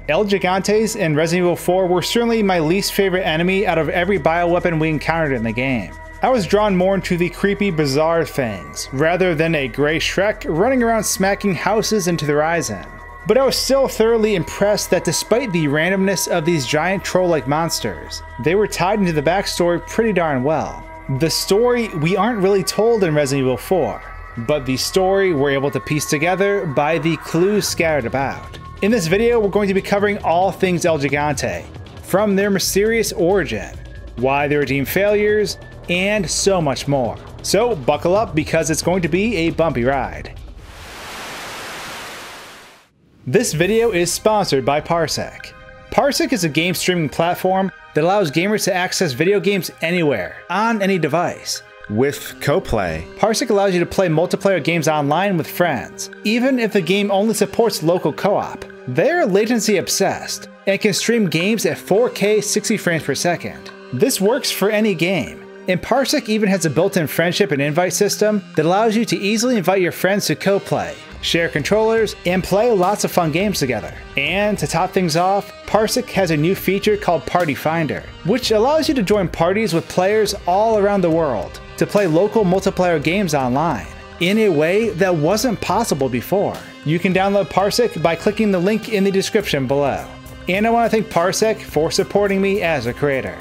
El Gigantes in Resident Evil 4 were certainly my least favorite enemy out of every bioweapon we encountered in the game. I was drawn more into the creepy, bizarre things, rather than a gray Shrek running around smacking houses into the horizon. But I was still thoroughly impressed that despite the randomness of these giant troll-like monsters, they were tied into the backstory pretty darn well. The story we aren't really told in Resident Evil 4, but the story we're able to piece together by the clues scattered about. In this video, we're going to be covering all things El Gigante, from their mysterious origin, why they were deemed failures, and so much more. So buckle up because it's going to be a bumpy ride. This video is sponsored by Parsec. Parsec is a game streaming platform that allows gamers to access video games anywhere, on any device. With CoPlay, Parsec allows you to play multiplayer games online with friends, even if the game only supports local co-op. They're latency obsessed, and can stream games at 4K 60 frames per second. This works for any game, and Parsec even has a built-in friendship and invite system that allows you to easily invite your friends to co-play, share controllers, and play lots of fun games together. And to top things off, Parsec has a new feature called Party Finder, which allows you to join parties with players all around the world to play local multiplayer games online in a way that wasn't possible before. You can download Parsec by clicking the link in the description below. And I want to thank Parsec for supporting me as a creator.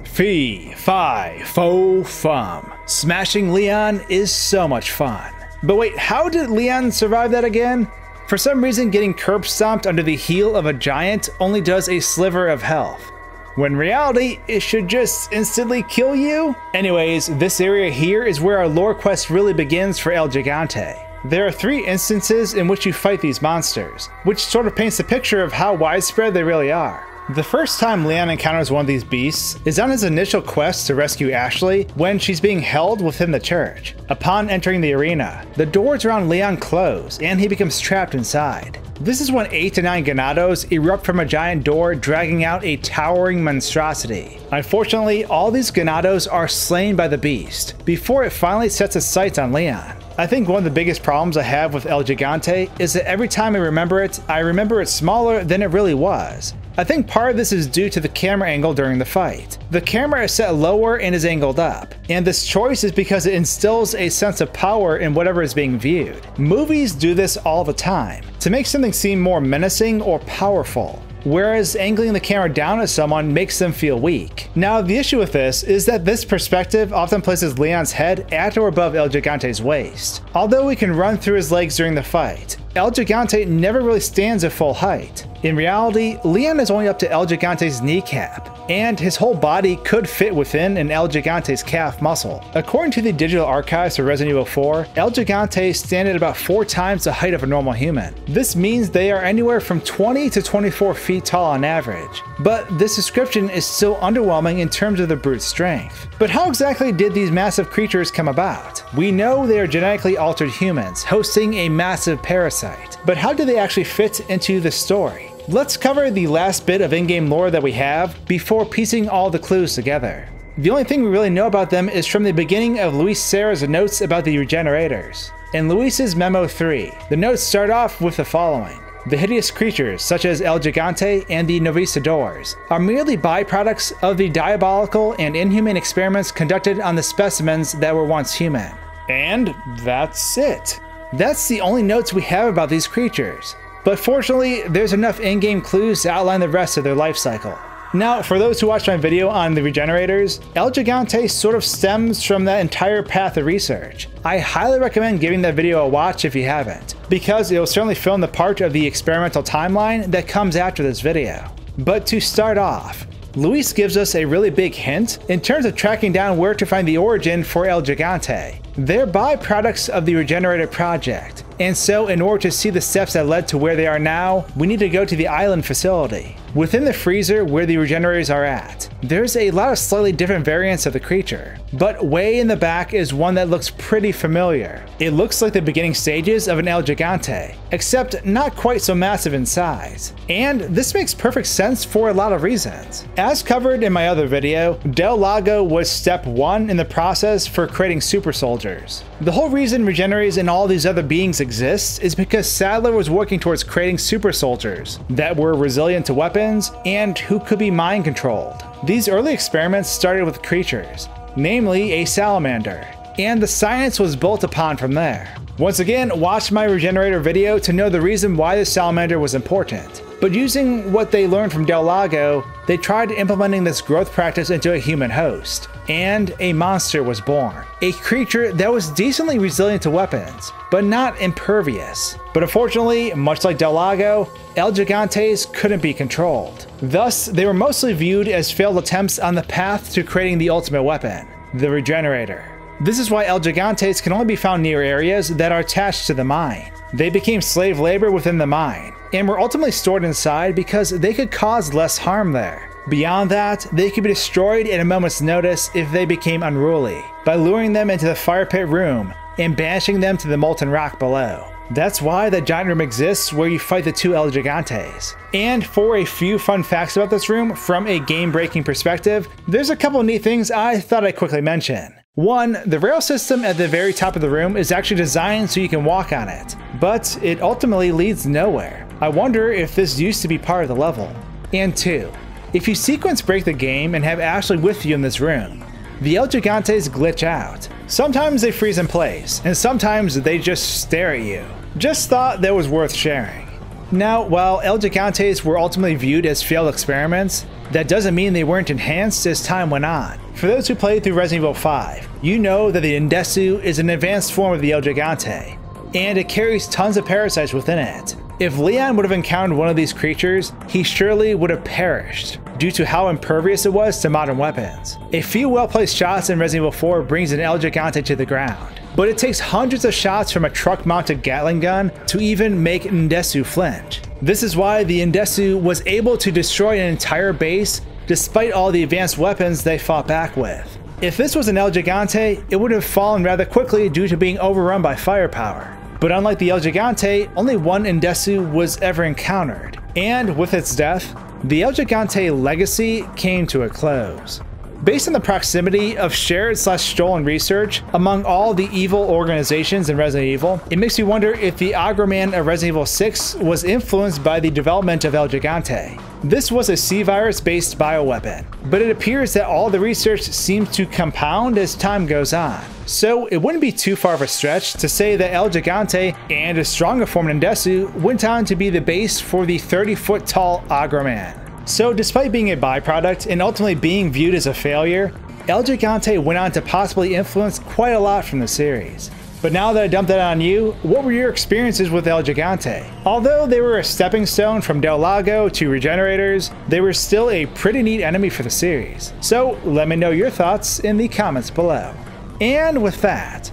Fee, fi, fo, fum. Smashing Leon is so much fun. But wait, how did Leon survive that again? For some reason, getting curb stomped under the heel of a giant only does a sliver of health, when in reality, it should just instantly kill you? Anyways, this area here is where our lore quest really begins for El Gigante. There are 3 instances in which you fight these monsters, which sort of paints the picture of how widespread they really are. The first time Leon encounters one of these beasts is on his initial quest to rescue Ashley when she's being held within the church. Upon entering the arena, the doors around Leon close and he becomes trapped inside. This is when 8 to 9 Ganados erupt from a giant door, dragging out a towering monstrosity. Unfortunately, all these Ganados are slain by the beast before it finally sets its sights on Leon. I think one of the biggest problems I have with El Gigante is that every time I remember it smaller than it really was. I think part of this is due to the camera angle during the fight. The camera is set lower and is angled up, and this choice is because it instills a sense of power in whatever is being viewed. Movies do this all the time, to make something seem more menacing or powerful, whereas angling the camera down at someone makes them feel weak. Now, the issue with this is that this perspective often places Leon's head at or above El Gigante's waist. Although we can run through his legs during the fight, El Gigante never really stands at full height. In reality, Leon is only up to El Gigante's kneecap, and his whole body could fit within an El Gigante's calf muscle. According to the digital archives for Resident Evil 4, El Gigante stand at about 4 times the height of a normal human. This means they are anywhere from 20 to 24 feet tall on average. But this description is still underwhelming in terms of the brute strength. But how exactly did these massive creatures come about? We know they are genetically altered humans, hosting a massive parasite. But how do they actually fit into the story? Let's cover the last bit of in-game lore that we have before piecing all the clues together. The only thing we really know about them is from the beginning of Luis Serra's notes about the Regenerators. In Luis's Memo 3, the notes start off with the following. The hideous creatures, such as El Gigante and the Novistadores, are merely byproducts of the diabolical and inhuman experiments conducted on the specimens that were once human. And that's it. That's the only notes we have about these creatures. But fortunately, there's enough in-game clues to outline the rest of their life cycle. Now, for those who watched my video on the Regenerators, El Gigante sort of stems from that entire path of research. I highly recommend giving that video a watch if you haven't, because it will certainly fill in the part of the experimental timeline that comes after this video. But to start off, Luis gives us a really big hint in terms of tracking down where to find the origin for El Gigante. They're byproducts of the Regenerator project, and so in order to see the steps that led to where they are now, we need to go to the island facility, within the freezer where the Regenerators are at. there's a lot of slightly different variants of the creature, but way in the back is one that looks pretty familiar. It looks like the beginning stages of an El Gigante, except not quite so massive in size. And this makes perfect sense for a lot of reasons. As covered in my other video, Del Lago was step 1 in the process for creating super soldiers. The whole reason Regenerators and all these other beings exist is because Sadler was working towards creating super soldiers that were resilient to weapons and who could be mind controlled. These early experiments started with creatures, namely a salamander, and the science was built upon from there. Once again, watch my Regenerator video to know the reason why the salamander was important. But using what they learned from Del Lago, they tried implementing this growth practice into a human host, and a monster was born. A creature that was decently resilient to weapons, but not impervious. But unfortunately, much like Del Lago, El Gigantes couldn't be controlled. Thus, they were mostly viewed as failed attempts on the path to creating the ultimate weapon, the Regenerator. This is why El Gigantes can only be found near areas that are attached to the mine. They became slave labor within the mine, and were ultimately stored inside because they could cause less harm there. Beyond that, they could be destroyed at a moment's notice if they became unruly, by luring them into the fire pit room and banishing them to the molten rock below. That's why the giant room exists where you fight the 2 El Gigantes. And for a few fun facts about this room from a game-breaking perspective, there's a couple neat things I thought I'd quickly mention. 1. The rail system at the very top of the room is actually designed so you can walk on it, but it ultimately leads nowhere. I wonder if this used to be part of the level. And 2. If you sequence break the game and have Ashley with you in this room, the El Gigantes glitch out. Sometimes they freeze in place, and sometimes they just stare at you. Just thought that was worth sharing. Now, while El Gigantes were ultimately viewed as failed experiments, that doesn't mean they weren't enhanced as time went on. For those who played through Resident Evil 5, you know that the Indesu is an advanced form of the El Gigante, and it carries tons of parasites within it. If Leon would have encountered one of these creatures, he surely would have perished, due to how impervious it was to modern weapons. A few well-placed shots in Resident Evil 4 brings an El Gigante to the ground, but it takes hundreds of shots from a truck-mounted Gatling gun to even make Indesu flinch. This is why the Indesu was able to destroy an entire base despite all the advanced weapons they fought back with. If this was an El Gigante, it would have fallen rather quickly due to being overrun by firepower. But unlike the El Gigante, only one Indesu was ever encountered, and with its death, the El Gigante legacy came to a close. Based on the proximity of shared/stolen research among all the evil organizations in Resident Evil, it makes you wonder if the Agroman of Resident Evil 6 was influenced by the development of El Gigante. This was a C-virus-based bioweapon, but it appears that all the research seems to compound as time goes on. So it wouldn't be too far of a stretch to say that El Gigante and a stronger form Indesu went on to be the base for the 30-foot-tall Agroman. So despite being a byproduct and ultimately being viewed as a failure, El Gigante went on to possibly influence quite a lot from the series. But now that I dumped that on you, what were your experiences with El Gigante? Although they were a stepping stone from Del Lago to Regenerators, they were still a pretty neat enemy for the series. So let me know your thoughts in the comments below. And with that,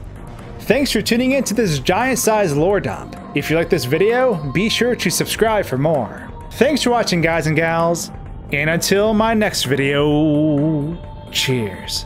thanks for tuning in to this giant-sized lore dump. If you like this video, be sure to subscribe for more. Thanks for watching, guys and gals, and until my next video, cheers.